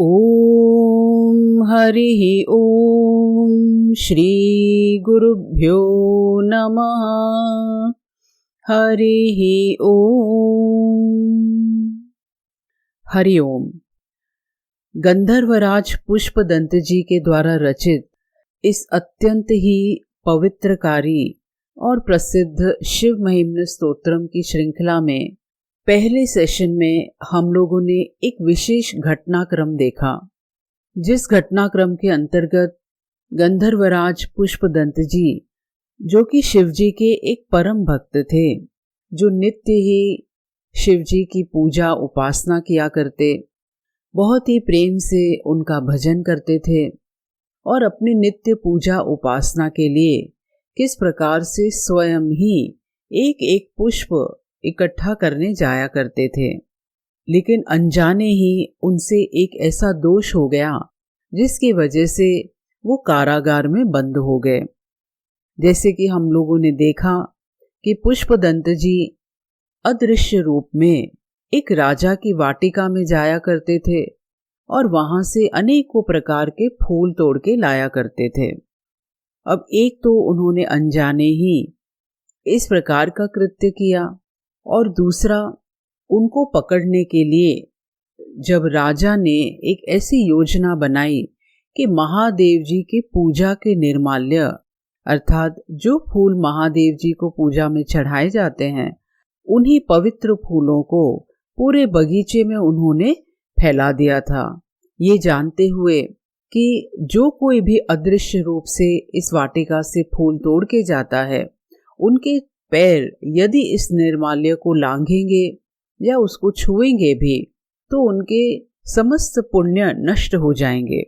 ॐ हरिः ॐ श्री गुरुभ्यो नमः। हरिः ॐ। हरिओम। गंधर्वराज पुष्पदंत जी के द्वारा रचित इस अत्यंत ही पवित्रकारी और प्रसिद्ध शिव महिम्न स्तोत्रम की श्रृंखला में पहले सेशन में हम लोगों ने एक विशेष घटनाक्रम देखा, जिस घटनाक्रम के अंतर्गत गंधर्वराज पुष्पदंत जी, जो कि शिवजी के एक परम भक्त थे, जो नित्य ही शिवजी की पूजा उपासना किया करते, बहुत ही प्रेम से उनका भजन करते थे और अपनी नित्य पूजा उपासना के लिए किस प्रकार से स्वयं ही एक एक पुष्प इकट्ठा करने जाया करते थे। लेकिन अनजाने ही उनसे एक ऐसा दोष हो गया जिसकी वजह से वो कारागार में बंद हो गए। जैसे कि हम लोगों ने देखा कि पुष्पदंत जी अदृश्य रूप में एक राजा की वाटिका में जाया करते थे और वहां से अनेकों प्रकार के फूल तोड़ के लाया करते थे। अब एक तो उन्होंने अनजाने ही इस प्रकार का कृत्य किया और दूसरा, उनको पकड़ने के लिए जब राजा ने एक ऐसी योजना बनाई कि महादेव जी की पूजा के निर्माल्य अर्थात जो फूल महादेव जी को पूजा में चढ़ाए जाते हैं, उन्हीं पवित्र फूलों को पूरे बगीचे में उन्होंने फैला दिया था, ये जानते हुए कि जो कोई भी अदृश्य रूप से इस वाटिका से फूल तोड़ के जाता है, उनके पैर यदि इस निर्माल्य को लांघेंगे या उसको छुएंगे भी तो उनके समस्त पुण्य नष्ट हो जाएंगे,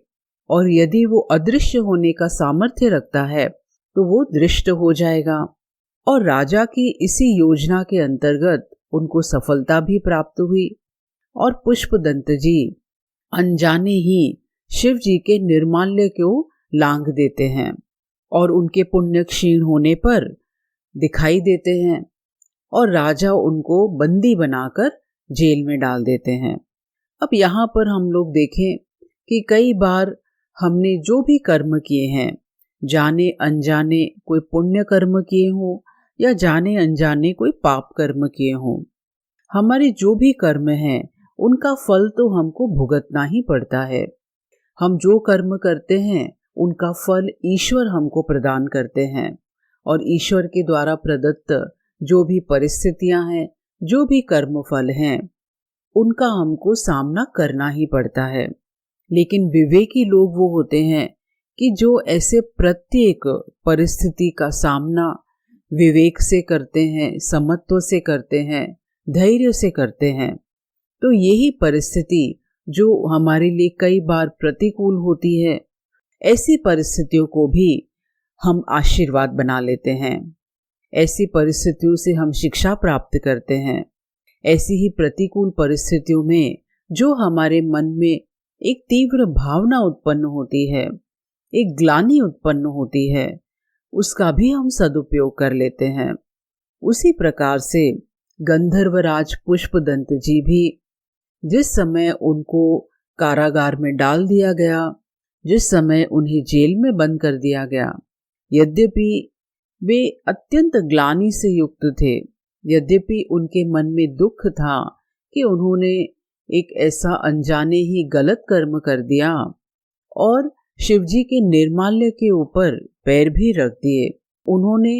और यदि वो अदृश्य होने का सामर्थ्य रखता है तो वो दृष्ट हो जाएगा। और राजा की इसी योजना के अंतर्गत उनको सफलता भी प्राप्त हुई और पुष्पदंत जी अनजाने ही शिव जी के निर्माल्य को लांघ देते हैं और उनके पुण्य क्षीण होने पर दिखाई देते हैं और राजा उनको बंदी बनाकर जेल में डाल देते हैं। अब यहाँ पर हम लोग देखें कि कई बार हमने जो भी कर्म किए हैं, जाने अनजाने कोई पुण्य कर्म किए हों या जाने अनजाने कोई पाप कर्म किए हों, हमारे जो भी कर्म हैं उनका फल तो हमको भुगतना ही पड़ता है। हम जो कर्म करते हैं उनका फल ईश्वर हमको प्रदान करते हैं और ईश्वर के द्वारा प्रदत्त जो भी परिस्थितियां हैं, जो भी कर्म फल हैं, उनका हमको सामना करना ही पड़ता है। लेकिन विवेकी लोग वो होते हैं कि जो ऐसे प्रत्येक परिस्थिति का सामना विवेक से करते हैं, समत्व से करते हैं, धैर्य से करते हैं। तो यही परिस्थिति जो हमारे लिए कई बार प्रतिकूल होती है, ऐसी परिस्थितियों को भी हम आशीर्वाद बना लेते हैं। ऐसी परिस्थितियों से हम शिक्षा प्राप्त करते हैं। ऐसी ही प्रतिकूल परिस्थितियों में जो हमारे मन में एक तीव्र भावना उत्पन्न होती है, एक ग्लानि उत्पन्न होती है, उसका भी हम सदुपयोग कर लेते हैं। उसी प्रकार से गंधर्वराज पुष्पदंत जी भी जिस समय उनको कारागार में डाल दिया गया, जिस समय उन्हें जेल में बंद कर दिया गया, यद्यपि वे अत्यंत ग्लानि से युक्त थे, यद्यपि उनके मन में दुख था कि उन्होंने एक ऐसा अनजाने ही गलत कर्म कर दिया और शिवजी के निर्माल्य के ऊपर पैर भी रख दिए। उन्होंने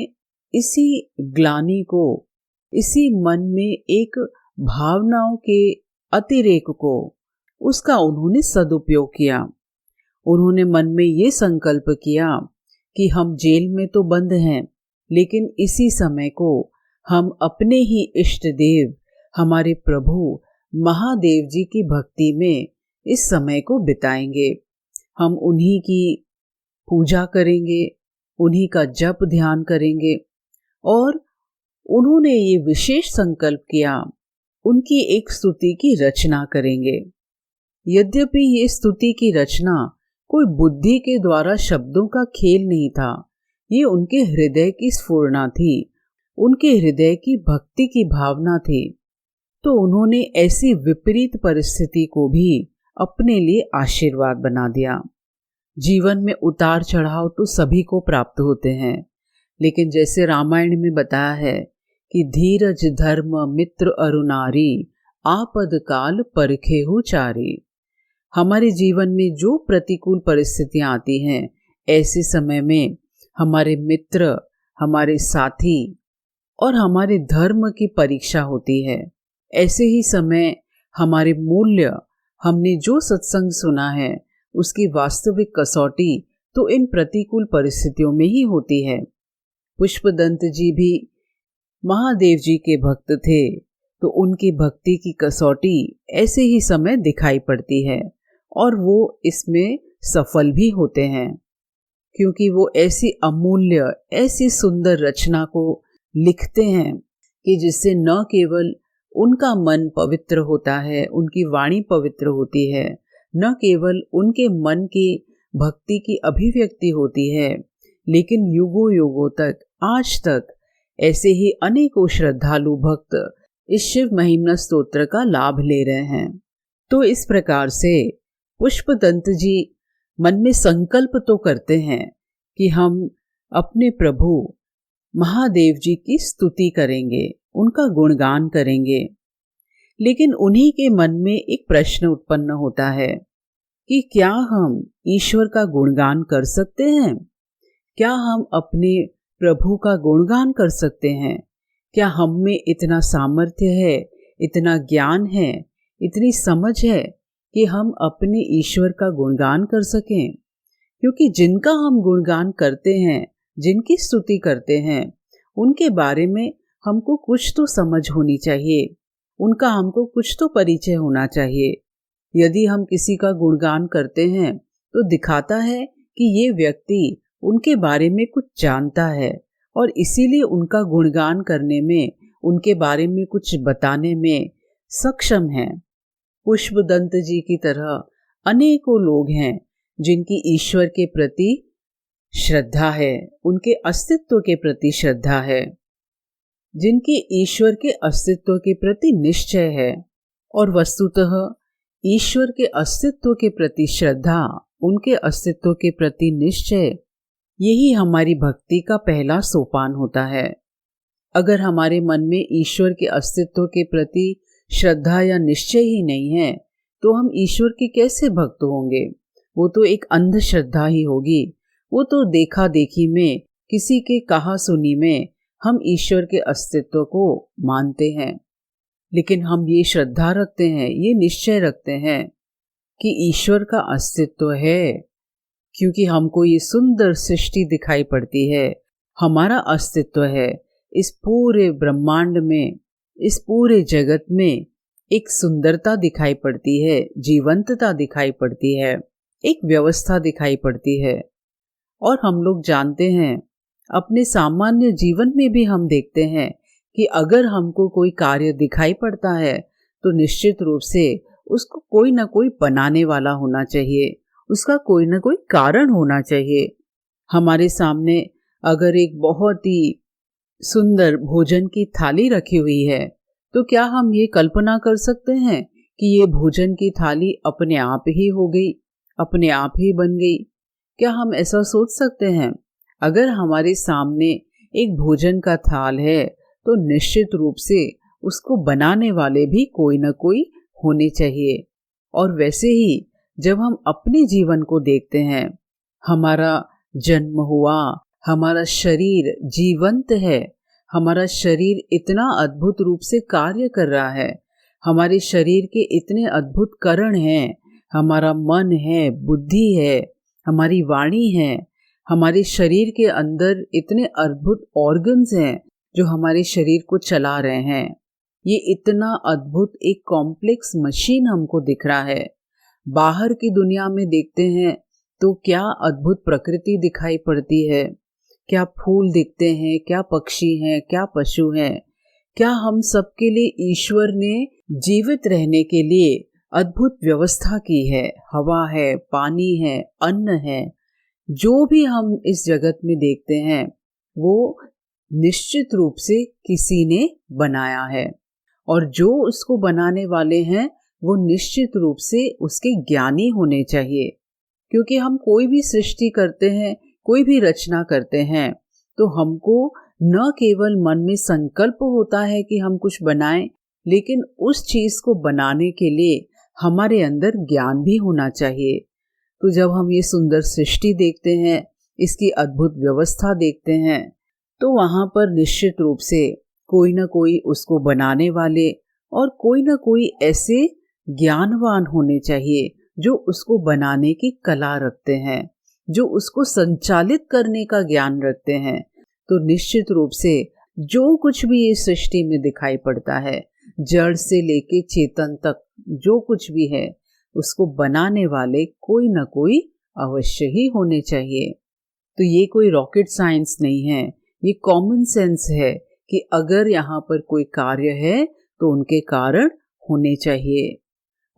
इसी ग्लानि को, इसी मन में एक भावनाओं के अतिरेक को, उसका उन्होंने सदुपयोग किया। उन्होंने मन में ये संकल्प किया कि हम जेल में तो बंद हैं, लेकिन इसी समय को हम अपने ही इष्ट देव, हमारे प्रभु महादेव जी की भक्ति में इस समय को बिताएंगे। हम उन्हीं की पूजा करेंगे, उन्हीं का जप ध्यान करेंगे। और उन्होंने ये विशेष संकल्प किया, उनकी एक स्तुति की रचना करेंगे। यद्यपि ये स्तुति की रचना कोई बुद्धि के द्वारा शब्दों का खेल नहीं था, ये उनके हृदय की स्फुरना थी, उनके हृदय की भक्ति की भावना थी। तो उन्होंने ऐसी विपरीत परिस्थिति को भी अपने लिए आशीर्वाद बना दिया। जीवन में उतार चढ़ाव तो सभी को प्राप्त होते हैं, लेकिन जैसे रामायण में बताया है कि धीरज धर्म मित्र अरु नारी आपद काल परखेहु चारी। हमारे जीवन में जो प्रतिकूल परिस्थितियां आती हैं, ऐसे समय में हमारे मित्र, हमारे साथी और हमारे धर्म की परीक्षा होती है। ऐसे ही समय हमारे मूल्य, हमने जो सत्संग सुना है उसकी वास्तविक कसौटी तो इन प्रतिकूल परिस्थितियों में ही होती है। पुष्पदंत जी भी महादेव जी के भक्त थे, तो उनकी भक्ति की कसौटी ऐसे ही समय दिखाई पड़ती है और वो इसमें सफल भी होते हैं, क्योंकि वो ऐसी अमूल्य, ऐसी सुंदर रचना को लिखते हैं कि जिससे न केवल उनका मन पवित्र होता है, उनकी वाणी पवित्र होती है, न केवल उनके मन की भक्ति की अभिव्यक्ति होती है, लेकिन युगों युगों तक, आज तक ऐसे ही अनेकों श्रद्धालु भक्त इस शिव महिम्न स्तोत्र का लाभ ले रहे हैं। तो इस प्रकार से पुष्पदंत जी मन में संकल्प तो करते हैं कि हम अपने प्रभु महादेव जी की स्तुति करेंगे, उनका गुणगान करेंगे, लेकिन उन्हीं के मन में एक प्रश्न उत्पन्न होता है कि क्या हम ईश्वर का गुणगान कर सकते हैं? क्या हम अपने प्रभु का गुणगान कर सकते हैं? क्या हम में इतना सामर्थ्य है, इतना ज्ञान है, इतनी समझ है कि हम अपने ईश्वर का गुणगान कर सकें? क्योंकि जिनका हम गुणगान करते हैं, जिनकी स्तुति करते हैं, उनके बारे में हमको कुछ तो समझ होनी चाहिए, उनका हमको कुछ तो परिचय होना चाहिए। यदि हम किसी का गुणगान करते हैं तो दिखाता है कि ये व्यक्ति उनके बारे में कुछ जानता है और इसीलिए उनका गुणगान करने में, उनके बारे में कुछ बताने में सक्षम है। पुष्पदंत जी की तरह अनेकों लोग हैं जिनकी ईश्वर के प्रति श्रद्धा है, उनके अस्तित्व के प्रति श्रद्धा है, जिनकी ईश्वर के अस्तित्व के प्रति निश्चय है। और वस्तुतः ईश्वर के अस्तित्व के प्रति श्रद्धा, उनके अस्तित्व के प्रति निश्चय, यही हमारी भक्ति का पहला सोपान होता है। अगर हमारे मन में ईश्वर के अस्तित्व के प्रति श्रद्धा या निश्चय ही नहीं है तो हम ईश्वर के कैसे भक्त होंगे? वो तो एक अंधश्रद्धा ही होगी। वो तो देखा देखी में, किसी के कहा सुनी में हम ईश्वर के अस्तित्व को मानते हैं, लेकिन हम ये श्रद्धा रखते हैं, ये निश्चय रखते हैं कि ईश्वर का अस्तित्व है, क्योंकि हमको ये सुंदर सृष्टि दिखाई पड़ती है, हमारा अस्तित्व है। इस पूरे ब्रह्मांड में, इस पूरे जगत में एक सुंदरता दिखाई पड़ती है, जीवंतता दिखाई पड़ती है, एक व्यवस्था दिखाई पड़ती है। और हम लोग जानते हैं, अपने सामान्य जीवन में भी हम देखते हैं कि अगर हमको कोई कार्य दिखाई पड़ता है तो निश्चित रूप से उसको कोई ना कोई बनाने वाला होना चाहिए, उसका कोई ना कोई कारण होना चाहिए। हमारे सामने अगर एक बहुत ही सुंदर भोजन की थाली रखी हुई है तो क्या हम ये कल्पना कर सकते हैं कि ये भोजन की थाली अपने आप ही हो गई, अपने आप ही बन गई? क्या हम ऐसा सोच सकते हैं? अगर हमारे सामने एक भोजन का थाल है तो निश्चित रूप से उसको बनाने वाले भी कोई ना कोई होने चाहिए। और वैसे ही जब हम अपने जीवन को देखते हैं, हमारा जन्म हुआ, हमारा शरीर जीवंत है, हमारा शरीर इतना अद्भुत रूप से कार्य कर रहा है, हमारे शरीर के इतने अद्भुत करण हैं, हमारा मन है, बुद्धि है, हमारी वाणी है, हमारे शरीर के अंदर इतने अद्भुत ऑर्गन्स हैं जो हमारे शरीर को चला रहे हैं। ये इतना अद्भुत एक कॉम्प्लेक्स मशीन हमको दिख रहा है। बाहर की दुनिया में देखते हैं तो क्या अद्भुत प्रकृति दिखाई पड़ती है, क्या फूल दिखते हैं, क्या पक्षी हैं, क्या पशु हैं। क्या हम सबके लिए ईश्वर ने जीवित रहने के लिए अद्भुत व्यवस्था की है, हवा है, पानी है, अन्न है। जो भी हम इस जगत में देखते हैं वो निश्चित रूप से किसी ने बनाया है, और जो उसको बनाने वाले हैं वो निश्चित रूप से उसके ज्ञानी होने चाहिए। क्योंकि हम कोई भी सृष्टि करते हैं, कोई भी रचना करते हैं, तो हमको न केवल मन में संकल्प होता है कि हम कुछ बनाएं, लेकिन उस चीज को बनाने के लिए हमारे अंदर ज्ञान भी होना चाहिए। तो जब हम ये सुंदर सृष्टि देखते हैं, इसकी अद्भुत व्यवस्था देखते हैं, तो वहां पर निश्चित रूप से कोई न कोई उसको बनाने वाले और कोई न कोई ऐसे ज्ञानवान होने चाहिए जो उसको बनाने की कला रखते हैं, जो उसको संचालित करने का ज्ञान रखते हैं। तो निश्चित रूप से जो कुछ भी इस सृष्टि में दिखाई पड़ता है, जड़ से लेके चेतन तक जो कुछ भी है, उसको बनाने वाले कोई न कोई अवश्य ही होने चाहिए। तो ये कोई रॉकेट साइंस नहीं है, ये कॉमन सेंस है कि अगर यहाँ पर कोई कार्य है तो उनके कारण होने चाहिए।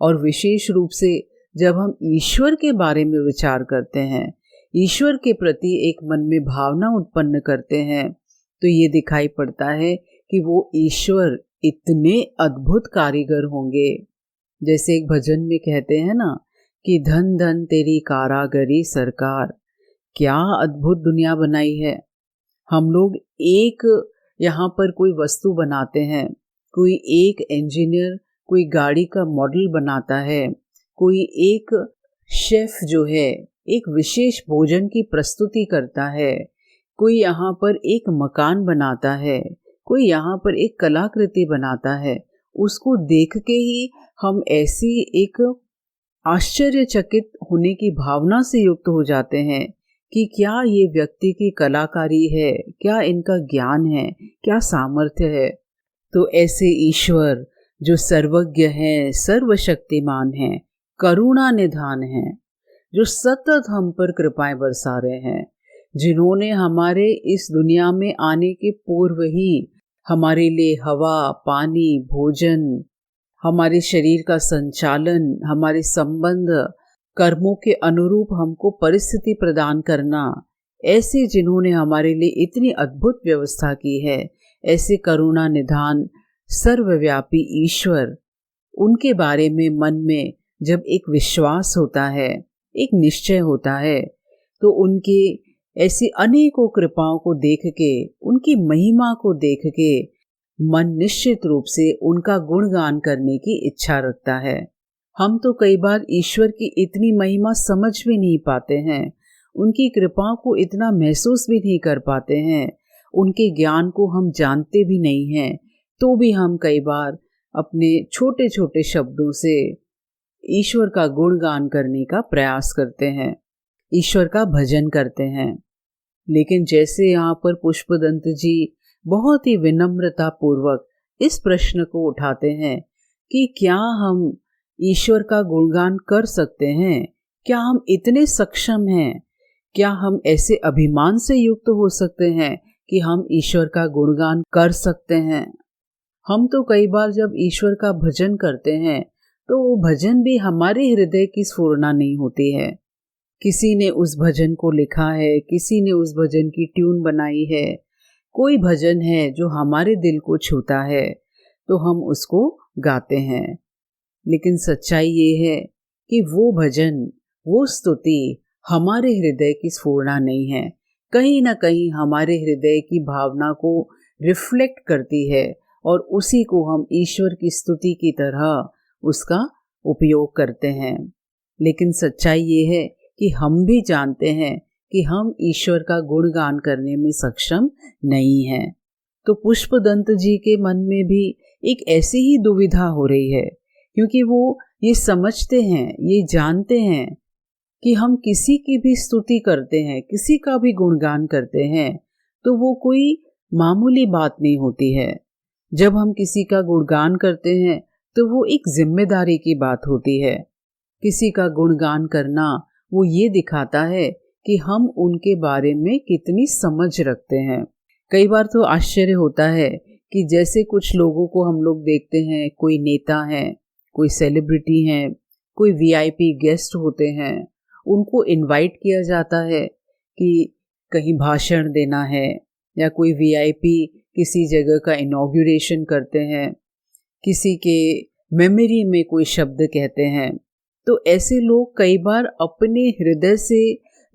और विशेष रूप से जब हम ईश्वर के बारे में विचार करते हैं, ईश्वर के प्रति एक मन में भावना उत्पन्न करते हैं, तो ये दिखाई पड़ता है कि वो ईश्वर इतने अद्भुत कारीगर होंगे। जैसे एक भजन में कहते हैं ना कि धन धन तेरी कारागरी सरकार, क्या अद्भुत दुनिया बनाई है। हम लोग एक यहाँ पर कोई वस्तु बनाते हैं, कोई एक इंजीनियर कोई गाड़ी का मॉडल बनाता है, कोई एक शेफ जो है एक विशेष भोजन की प्रस्तुति करता है, कोई यहाँ पर एक मकान बनाता है, कोई यहाँ पर एक कलाकृति बनाता है। उसको देख के ही हम ऐसी एक आश्चर्यचकित होने की भावना से युक्त हो जाते हैं कि क्या ये व्यक्ति की कलाकारी है, क्या इनका ज्ञान है, क्या सामर्थ्य है। तो ऐसे ईश्वर जो सर्वज्ञ हैं, सर्वशक्तिमान हैं, करुणा निधान हैं, जो सतत हम पर कृपाएं बरसा रहे हैं, जिन्होंने हमारे इस दुनिया में आने के पूर्व ही हमारे लिए हवा, पानी, भोजन, हमारे शरीर का संचालन, हमारे संबंध, कर्मों के अनुरूप हमको परिस्थिति प्रदान करना, ऐसे जिन्होंने हमारे लिए इतनी अद्भुत व्यवस्था की है, ऐसे करुणा निधान सर्वव्यापी ईश्वर, उनके बारे में मन में जब एक विश्वास होता है, एक निश्चय होता है, तो उनके ऐसी अनेकों कृपाओं को देख के, उनकी महिमा को देख के मन निश्चित रूप से उनका गुणगान करने की इच्छा रखता है। हम तो कई बार ईश्वर की इतनी महिमा समझ भी नहीं पाते हैं, उनकी कृपाओं को इतना महसूस भी नहीं कर पाते हैं, उनके ज्ञान को हम जानते भी नहीं हैं, तो भी हम कई बार अपने छोटे छोटे शब्दों से ईश्वर का गुणगान करने का प्रयास करते हैं, ईश्वर का भजन करते हैं। लेकिन जैसे यहाँ पर पुष्पदंत जी बहुत ही विनम्रता पूर्वक इस प्रश्न को उठाते हैं कि क्या हम ईश्वर का गुणगान कर सकते हैं, क्या हम इतने सक्षम हैं, क्या हम ऐसे अभिमान से युक्त हो सकते हैं कि हम ईश्वर का गुणगान कर सकते हैं। हम तो कई बार जब ईश्वर का भजन करते हैं तो वो भजन भी हमारे हृदय की स्फुरना नहीं होती है। किसी ने उस भजन को लिखा है, किसी ने उस भजन की ट्यून बनाई है, कोई भजन है जो हमारे दिल को छूता है तो हम उसको गाते हैं। लेकिन सच्चाई ये है कि वो भजन, वो स्तुति हमारे हृदय की स्फुरना नहीं है, कहीं ना कहीं हमारे हृदय की भावना को रिफ्लेक्ट करती है और उसी को हम ईश्वर की स्तुति की तरह उसका उपयोग करते हैं। लेकिन सच्चाई ये है कि हम भी जानते हैं कि हम ईश्वर का गुणगान करने में सक्षम नहीं हैं। तो पुष्पदंत जी के मन में भी एक ऐसी ही दुविधा हो रही है, क्योंकि वो ये समझते हैं, ये जानते हैं कि हम किसी की भी स्तुति करते हैं, किसी का भी गुणगान करते हैं, तो वो कोई मामूली बात नहीं होती है। जब हम किसी का गुणगान करते हैं तो वो एक जिम्मेदारी की बात होती है। किसी का गुणगान करना वो ये दिखाता है कि हम उनके बारे में कितनी समझ रखते हैं। कई बार तो आश्चर्य होता है कि जैसे कुछ लोगों को हम लोग देखते हैं, कोई नेता हैं, कोई सेलिब्रिटी हैं, कोई वीआईपी गेस्ट होते हैं, उनको इनवाइट किया जाता है कि कहीं भाषण देना है, या कोई वीआईपी किसी जगह का इनॉग्रेशन करते हैं, किसी के मेमोरी में कोई शब्द कहते हैं। तो ऐसे लोग कई बार अपने हृदय से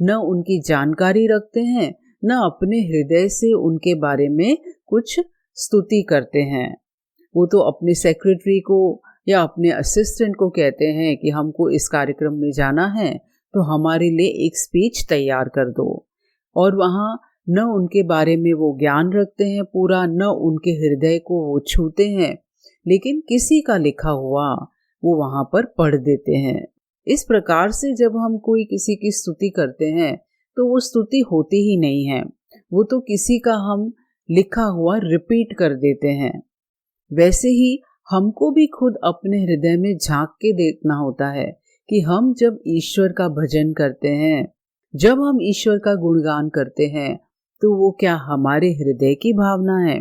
न उनकी जानकारी रखते हैं, न अपने हृदय से उनके बारे में कुछ स्तुति करते हैं। वो तो अपने सेक्रेटरी को या अपने असिस्टेंट को कहते हैं कि हमको इस कार्यक्रम में जाना है, तो हमारे लिए एक स्पीच तैयार कर दो। और वहाँ न उनके बारे में वो ज्ञान रखते हैं पूरा, न उनके हृदय को वो छूते हैं, लेकिन किसी का लिखा हुआ वो वहाँ पर पढ़ देते हैं। इस प्रकार से जब हम कोई किसी की स्तुति करते हैं तो वो स्तुति होती ही नहीं है, वो तो किसी का हम लिखा हुआ रिपीट कर देते हैं। वैसे ही हमको भी खुद अपने हृदय में झांक के देखना होता है कि हम जब ईश्वर का भजन करते हैं, जब हम ईश्वर का गुणगान करते हैं, तो वो क्या हमारे हृदय की भावना है?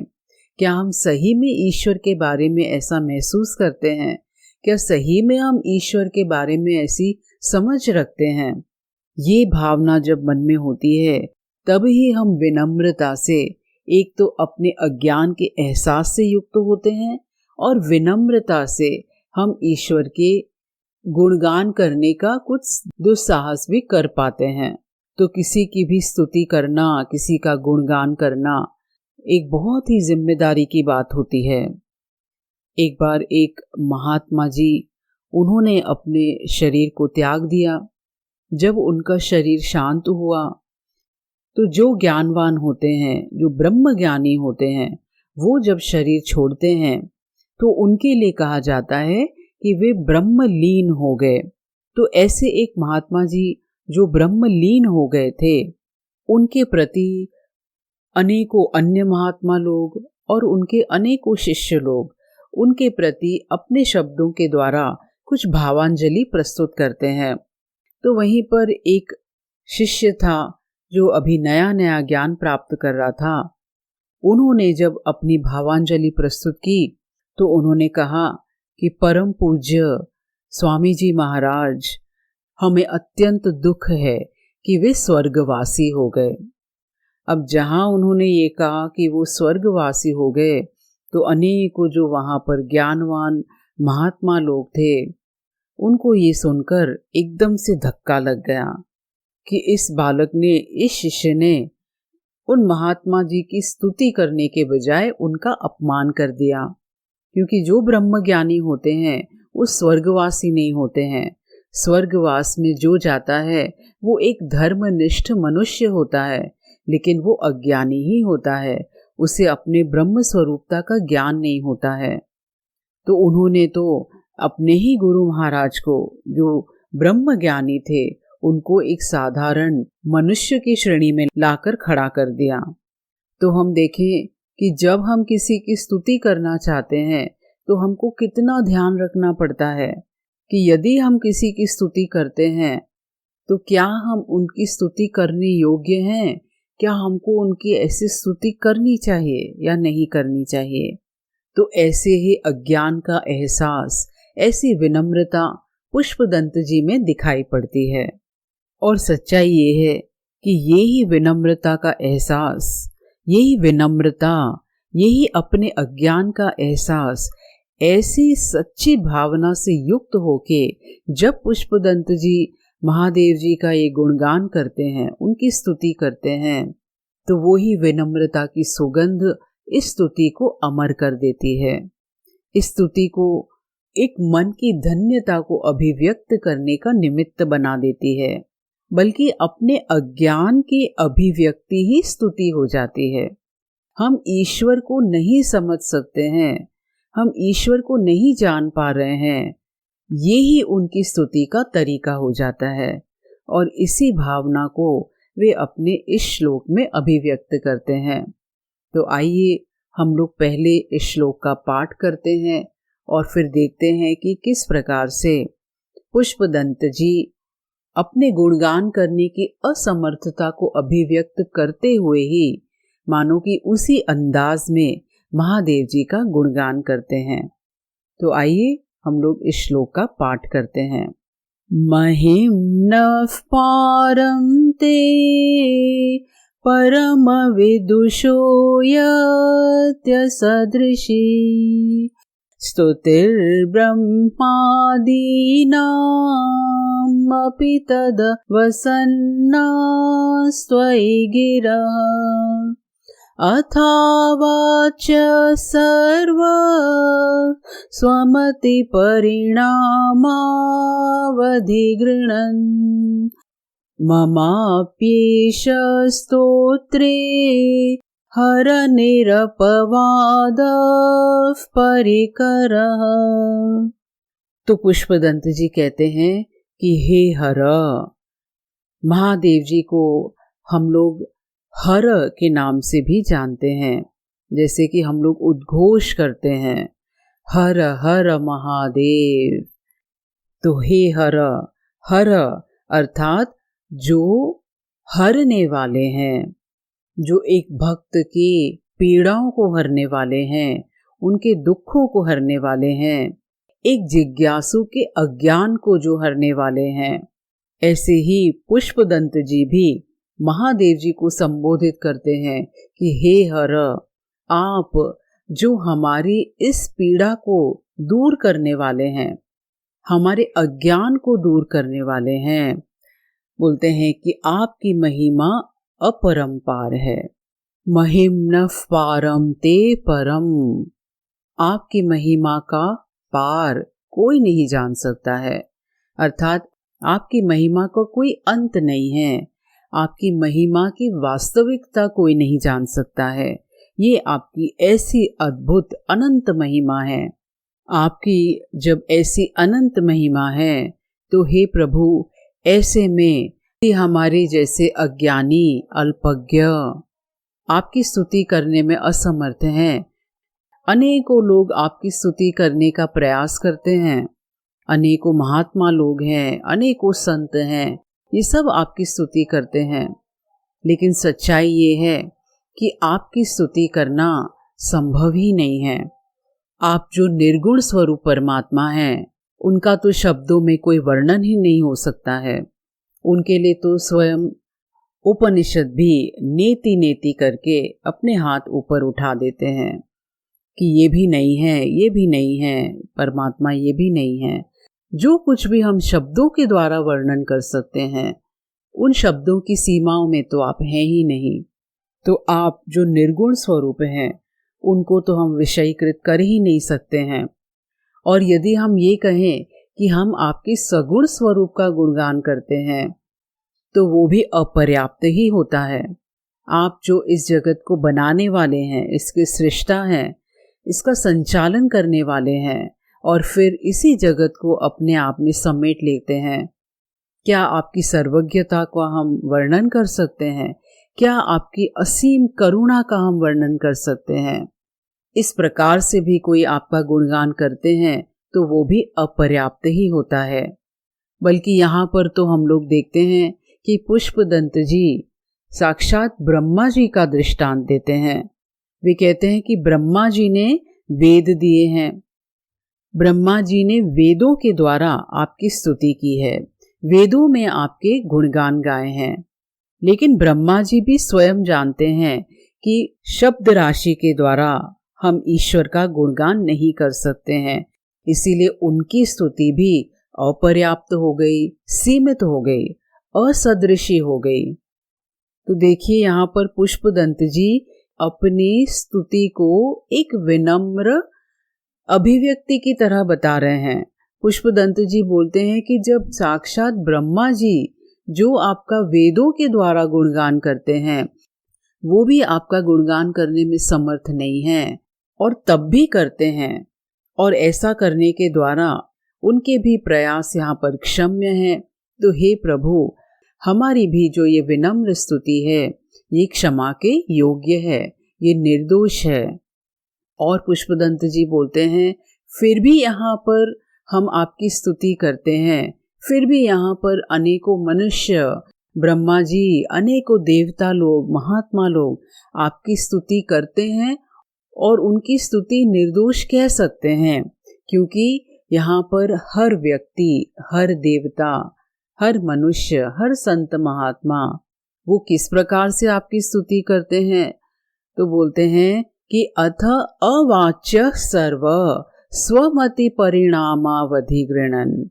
क्या हम सही में ईश्वर के बारे में ऐसा महसूस करते हैं? क्या सही में हम ईश्वर के बारे में ऐसी समझ रखते हैं? ये भावना जब मन में होती है तब ही हम विनम्रता से, एक तो अपने अज्ञान के एहसास से युक्त होते हैं और विनम्रता से हम ईश्वर के गुणगान करने का कुछ दुस्साहस भी कर पाते हैं। तो किसी की भी स्तुति करना, किसी का गुणगान करना एक बहुत ही जिम्मेदारी की बात होती है। एक बार एक महात्मा जी, उन्होंने अपने शरीर को त्याग दिया। जब उनका शरीर शांत हुआ तो जो ज्ञानवान होते हैं, जो ब्रह्म ज्ञानी होते हैं, वो जब शरीर छोड़ते हैं तो उनके लिए कहा जाता है कि वे ब्रह्मलीन हो गए। तो ऐसे एक महात्मा जी जो ब्रह्मलीन हो गए थे, उनके प्रति अनेकों अन्य महात्मा लोग और उनके अनेकों शिष्य लोग उनके प्रति अपने शब्दों के द्वारा कुछ भावांजलि प्रस्तुत करते हैं। तो वहीं पर एक शिष्य था जो अभी नया नया ज्ञान प्राप्त कर रहा था। उन्होंने जब अपनी भावांजलि प्रस्तुत की तो उन्होंने कहा कि परम पूज्य स्वामी जी महाराज, हमें अत्यंत दुख है कि वे स्वर्गवासी हो गए। अब जहां उन्होंने ये कहा कि वो स्वर्गवासी हो गए, तो अनेकों जो वहां पर ज्ञानवान महात्मा लोग थे, उनको ये सुनकर एकदम से धक्का लग गया कि इस बालक ने, इस शिष्य ने उन महात्मा जी की स्तुति करने के बजाय उनका अपमान कर दिया। क्योंकि जो ब्रह्म ज्ञानी होते हैं वो स्वर्गवासी नहीं होते हैं। स्वर्गवास में जो जाता है वो एक धर्मनिष्ठ मनुष्य होता है, लेकिन वो अज्ञानी ही होता है, उसे अपने ब्रह्म स्वरूपता का ज्ञान नहीं होता है। तो उन्होंने तो अपने ही गुरु महाराज को, जो ब्रह्म ज्ञानी थे, उनको एक साधारण मनुष्य की श्रेणी में लाकर खड़ा कर दिया। तो हम देखें कि जब हम किसी की स्तुति करना चाहते हैं तो हमको कितना ध्यान रखना पड़ता है कि यदि हम किसी की स्तुति करते हैं तो क्या हम उनकी स्तुति करने योग्य हैं? क्या हमको उनकी ऐसी स्तुति करनी चाहिए या नहीं करनी चाहिए? तो ऐसे ही अज्ञान का एहसास, ऐसी विनम्रता पुष्पदंत जी में दिखाई पड़ती है। और सच्चाई ये है कि यही विनम्रता का एहसास, यही विनम्रता, यही अपने अज्ञान का एहसास ऐसी सच्ची भावना से युक्त होके जब पुष्पदंत जी महादेव जी का ये गुणगान करते हैं, उनकी स्तुति करते हैं, तो वो ही विनम्रता की सुगंध इस स्तुति को अमर कर देती है। इस स्तुति को एक मन की धन्यता को अभिव्यक्त करने का निमित्त बना देती है, बल्कि अपने अज्ञान की अभिव्यक्ति ही स्तुति हो जाती है। हम ईश्वर को नहीं समझ सकते हैं, हम ईश्वर को नहीं जान पा रहे हैं, ये ही उनकी स्तुति का तरीका हो जाता है। और इसी भावना को वे अपने इस श्लोक में अभिव्यक्त करते हैं। तो आइए हम लोग पहले इस श्लोक का पाठ करते हैं और फिर देखते हैं कि किस प्रकार से पुष्पदंत जी अपने गुणगान करने की असमर्थता को अभिव्यक्त करते हुए ही मानो कि उसी अंदाज में महादेव जी का गुणगान करते हैं। तो आइए हम लोग इस श्लोक का पाठ करते हैं। महिम्नः पारं ते परम विदुषो यत्य सदृशी स्तुतिर्ब्रह्मादीनामपि तद् वसन्नास्त्वयि गिरः अथावाच्य सर्व स्वमतिपरिणामावधिगृह्णन् ममाप्येष स्तोत्रे हरनिरपवादः परिकरः। तो पुष्पदंत जी कहते हैं कि हे हर, महादेव जी को हम लोग हर के नाम से भी जानते हैं। जैसे कि हम लोग उद्घोष करते हैं हर हर महादेव। तो हे हर, हर अर्थात जो हरने वाले हैं, जो एक भक्त की पीड़ाओं को हरने वाले हैं, उनके दुखों को हरने वाले हैं, एक जिज्ञासु के अज्ञान को जो हरने वाले हैं। ऐसे ही पुष्पदंत जी भी महादेव जी को संबोधित करते हैं कि हे हर, आप जो हमारी इस पीड़ा को दूर करने वाले हैं, हमारे अज्ञान को दूर करने वाले हैं। बोलते हैं कि आपकी महिमा अपरंपार है। महिम्नः पारम ते परम, आपकी महिमा का पार कोई नहीं जान सकता है। अर्थात आपकी महिमा का कोई अंत नहीं है। आपकी महिमा की वास्तविकता कोई नहीं जान सकता है। ये आपकी ऐसी अद्भुत अनंत महिमा है। आपकी जब ऐसी अनंत महिमा है तो हे प्रभु, ऐसे में हमारे जैसे अज्ञानी अल्पज्ञ आपकी स्तुति करने में असमर्थ हैं। अनेकों लोग आपकी स्तुति करने का प्रयास करते हैं, अनेकों महात्मा लोग हैं, अनेकों संत हैं, ये सब आपकी स्तुति करते हैं। लेकिन सच्चाई ये है कि आपकी स्तुति करना संभव ही नहीं है। आप जो निर्गुण स्वरूप परमात्मा हैं, उनका तो शब्दों में कोई वर्णन ही नहीं हो सकता है। उनके लिए तो स्वयं उपनिषद भी नेति नेति करके अपने हाथ ऊपर उठा देते हैं कि ये भी नहीं है, ये भी नहीं है, परमात्मा ये भी नहीं है। जो कुछ भी हम शब्दों के द्वारा वर्णन कर सकते हैं, उन शब्दों की सीमाओं में तो आप हैं ही नहीं। तो आप जो निर्गुण स्वरूप हैं, उनको तो हम विषयीकृत कर ही नहीं सकते हैं। और यदि हम ये कहें कि हम आपके सगुण स्वरूप का गुणगान करते हैं, तो वो भी अपर्याप्त ही होता है। आप जो इस जगत को बनाने वाले हैं, इसके सृष्टा हैं, इसका संचालन करने वाले हैं, और फिर इसी जगत को अपने आप में समेट लेते हैं, क्या आपकी सर्वज्ञता का हम वर्णन कर सकते हैं? क्या आपकी असीम करुणा का हम वर्णन कर सकते हैं? इस प्रकार से भी कोई आपका गुणगान करते हैं तो वो भी अपर्याप्त ही होता है। बल्कि यहाँ पर तो हम लोग देखते हैं कि पुष्पदंत जी साक्षात ब्रह्मा जी का दृष्टांत देते हैं। वे कहते हैं कि ब्रह्मा जी ने वेद दिए हैं, ब्रह्मा जी ने वेदों के द्वारा आपकी स्तुति की है, वेदों में आपके गुणगान गाए हैं। लेकिन ब्रह्मा जी भी स्वयं जानते हैं कि शब्द राशि के द्वारा हम ईश्वर का गुणगान नहीं कर सकते हैं, इसीलिए उनकी स्तुति भी अपर्याप्त हो गई, सीमित हो गई, असदृशी हो गई। तो देखिए यहाँ पर पुष्पदंत जी अपनी स्तुति को एक विनम्र अभिव्यक्ति की तरह बता रहे हैं। पुष्पदंत जी बोलते हैं कि जब साक्षात ब्रह्मा जी जो आपका वेदों के द्वारा गुणगान करते हैं, वो भी आपका गुणगान करने में समर्थ नहीं है और तब भी करते हैं, और ऐसा करने के द्वारा उनके भी प्रयास यहाँ पर क्षम्य हैं। तो हे प्रभु, हमारी भी जो ये विनम्र स्तुति है, ये क्षमा के योग्य है, ये निर्दोष है। और पुष्पदंत जी बोलते हैं, फिर भी यहाँ पर हम आपकी स्तुति करते हैं, फिर भी यहाँ पर अनेकों मनुष्य, ब्रह्मा जी, अनेकों देवता लोग, महात्मा लोग आपकी स्तुति करते हैं, और उनकी स्तुति निर्दोष कह सकते हैं, क्योंकि यहाँ पर हर व्यक्ति, हर देवता, हर मनुष्य, हर संत महात्मा वो किस प्रकार से आपकी स्तुति करते हैं। तो बोलते हैं कि अथ अवाच्य सर्व स्वमति परिणामावधि गृणन।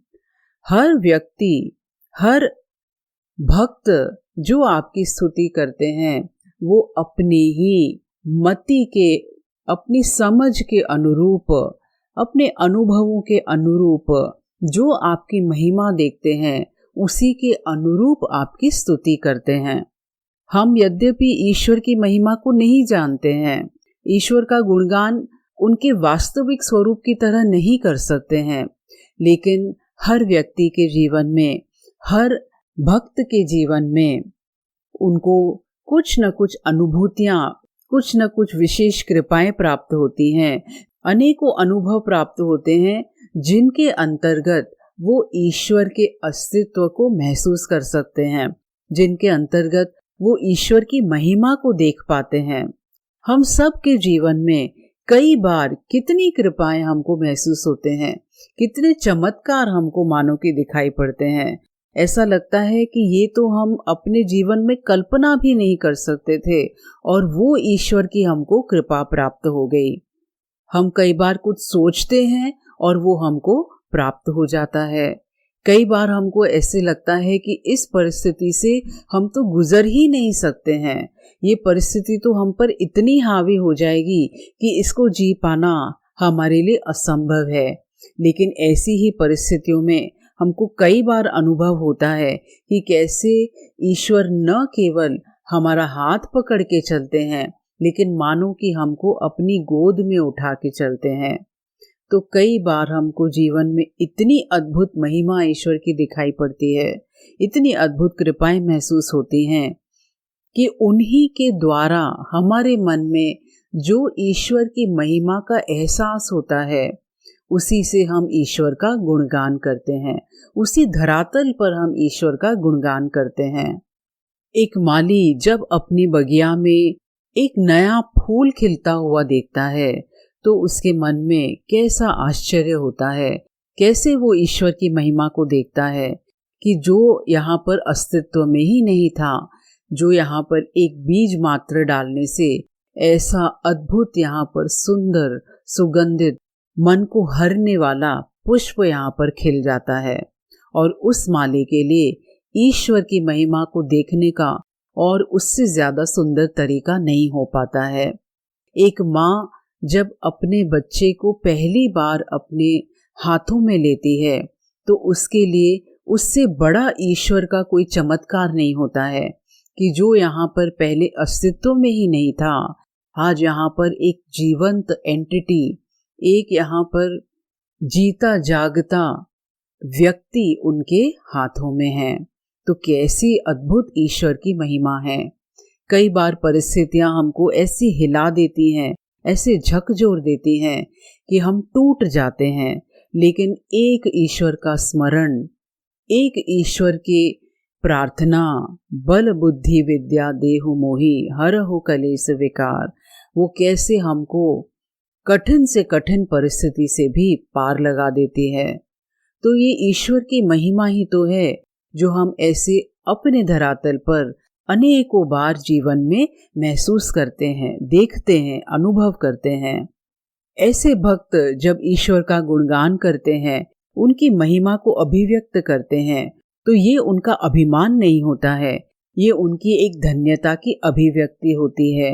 हर व्यक्ति, हर भक्त जो आपकी स्तुति करते हैं वो अपनी ही मति के, अपनी समझ के अनुरूप, अपने अनुभवों के अनुरूप जो आपकी महिमा देखते हैं उसी के अनुरूप आपकी स्तुति करते हैं। हम यद्यपि ईश्वर की महिमा को नहीं जानते हैं, ईश्वर का गुणगान उनके वास्तविक स्वरूप की तरह नहीं कर सकते हैं, लेकिन हर व्यक्ति के जीवन में, हर भक्त के जीवन में उनको कुछ न कुछ अनुभूतियाँ, कुछ न कुछ विशेष कृपाएं प्राप्त होती हैं। अनेकों अनुभव प्राप्त होते हैं जिनके अंतर्गत वो ईश्वर के अस्तित्व को महसूस कर सकते हैं, जिनके अंतर्गत वो ईश्वर की महिमा को देख पाते हैं। हम सब के जीवन में कई बार कितनी कृपाएं हमको महसूस होते हैं, कितने चमत्कार हमको मानो कि दिखाई पड़ते हैं। ऐसा लगता है कि ये तो हम अपने जीवन में कल्पना भी नहीं कर सकते थे और वो ईश्वर की हमको कृपा प्राप्त हो गई। हम कई बार कुछ सोचते हैं और वो हमको प्राप्त हो जाता है। कई बार हमको ऐसे लगता है कि इस परिस्थिति से हम तो गुजर ही नहीं सकते हैं, ये परिस्थिति तो हम पर इतनी हावी हो जाएगी कि इसको जी पाना हमारे लिए असंभव है। लेकिन ऐसी ही परिस्थितियों में हमको कई बार अनुभव होता है कि कैसे ईश्वर न केवल हमारा हाथ पकड़ के चलते हैं, लेकिन मानो कि हमको अपनी गोद में उठा के चलते हैं। तो कई बार हमको जीवन में इतनी अद्भुत महिमा ईश्वर की दिखाई पड़ती है, इतनी अद्भुत कृपाएं महसूस होती हैं कि उन्हीं के द्वारा हमारे मन में जो ईश्वर की महिमा का एहसास होता है, उसी से हम ईश्वर का गुणगान करते हैं, उसी धरातल पर हम ईश्वर का गुणगान करते हैं। एक माली जब अपनी बगिया में एक नया फूल खिलता हुआ देखता है तो उसके मन में कैसा आश्चर्य होता है, कैसे वो ईश्वर की महिमा को देखता है कि जो यहाँ पर अस्तित्व में ही नहीं था, जो यहाँ पर एक बीज मात्र डालने से ऐसा अद्भुत यहाँ पर सुंदर, सुगंधित, मन को हरने वाला पुष्प यहाँ पर खिल जाता है। और उस माली के लिए ईश्वर की महिमा को देखने का और उससे ज्यादा सुंदर तरीका नहीं हो पाता है। एक माँ जब अपने बच्चे को पहली बार अपने हाथों में लेती है तो उसके लिए उससे बड़ा ईश्वर का कोई चमत्कार नहीं होता है कि जो यहाँ पर पहले अस्तित्व में ही नहीं था, आज यहाँ पर एक जीवंत एंटिटी, एक यहाँ पर जीता जागता व्यक्ति उनके हाथों में है। तो कैसी अद्भुत ईश्वर की महिमा है। कई बार परिस्थितियां हमको ऐसी हिला देती हैं, ऐसे झकझोर देती हैं कि हम टूट जाते हैं, लेकिन एक ईश्वर का स्मरण, एक ईश्वर की प्रार्थना, बल बुद्धि विद्या देहु मोहि हरहु कलेश विकार, वो कैसे हमको कठिन से कठिन परिस्थिति से भी पार लगा देती है। तो ये ईश्वर की महिमा ही तो है जो हम ऐसे अपने धरातल पर अनेकों बार जीवन में महसूस करते हैं, देखते हैं, अनुभव करते हैं। ऐसे भक्त जब ईश्वर का गुणगान करते हैं, उनकी महिमा को अभिव्यक्त करते हैं, तो ये उनका अभिमान नहीं होता है, ये उनकी एक धन्यता की अभिव्यक्ति होती है,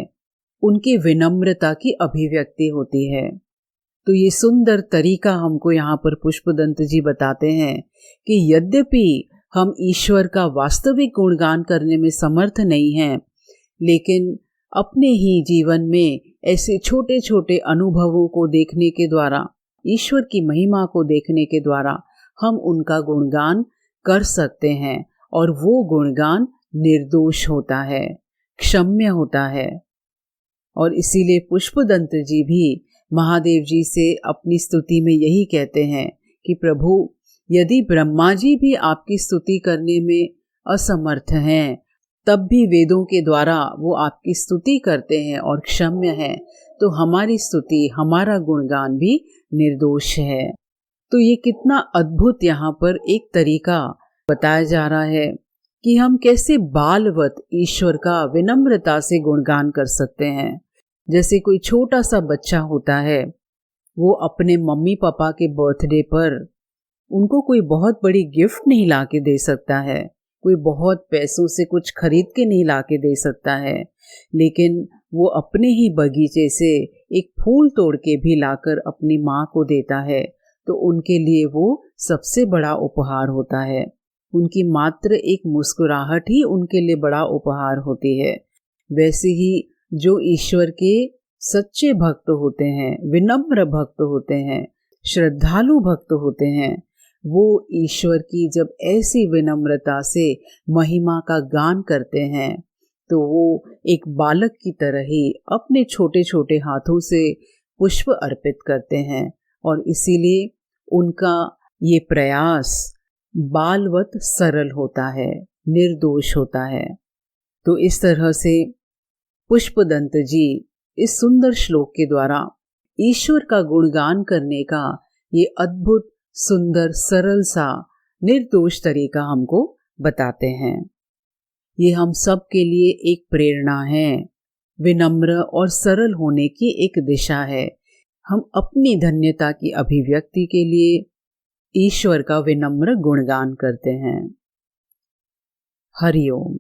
उनकी विनम्रता की अभिव्यक्ति होती है। तो ये सुंदर तरीका हमको यहाँ पर पुष्पदंत जी बताते हैं कि यद्यपि हम ईश्वर का वास्तविक गुणगान करने में समर्थ नहीं हैं, लेकिन अपने ही जीवन में ऐसे छोटे छोटे अनुभवों को देखने के द्वारा, ईश्वर की महिमा को देखने के द्वारा हम उनका गुणगान कर सकते हैं, और वो गुणगान निर्दोष होता है, क्षम्य होता है। और इसीलिए पुष्पदंत जी भी महादेव जी से अपनी स्तुति में यही कहते हैं कि प्रभु, यदि ब्रह्मा जी भी आपकी स्तुति करने में असमर्थ हैं, तब भी वेदों के द्वारा वो आपकी स्तुति करते हैं और क्षम्य हैं, तो हमारी स्तुति, हमारा गुणगान भी निर्दोष है। तो ये कितना अद्भुत यहाँ पर एक तरीका बताया जा रहा है कि हम कैसे बालवत ईश्वर का विनम्रता से गुणगान कर सकते हैं। जैसे कोई छोटा सा बच्चा होता है, वो अपने मम्मी पापा के बर्थडे पर उनको कोई बहुत बड़ी गिफ्ट नहीं ला के दे सकता है, कोई बहुत पैसों से कुछ खरीद के नहीं ला के दे सकता है, लेकिन वो अपने ही बगीचे से एक फूल तोड़ के भी लाकर अपनी माँ को देता है, तो उनके लिए वो सबसे बड़ा उपहार होता है। उनकी मात्र एक मुस्कुराहट ही उनके लिए बड़ा उपहार होती है। वैसे ही जो ईश्वर के सच्चे भक्त होते हैं, विनम्र भक्त होते हैं, श्रद्धालु भक्त होते हैं, वो ईश्वर की जब ऐसी विनम्रता से महिमा का गान करते हैं तो वो एक बालक की तरह ही अपने छोटे छोटे हाथों से पुष्प अर्पित करते हैं, और इसीलिए उनका ये प्रयास बालवत सरल होता है, निर्दोष होता है। तो इस तरह से पुष्पदंत जी इस सुंदर श्लोक के द्वारा ईश्वर का गुणगान करने का ये अद्भुत, सुंदर, सरल सा, निर्दोष तरीका हमको बताते हैं। ये हम सब के लिए एक प्रेरणा है, विनम्र और सरल होने की एक दिशा है। हम अपनी धन्यता की अभिव्यक्ति के लिए ईश्वर का विनम्र गुणगान करते हैं। हरि ओम।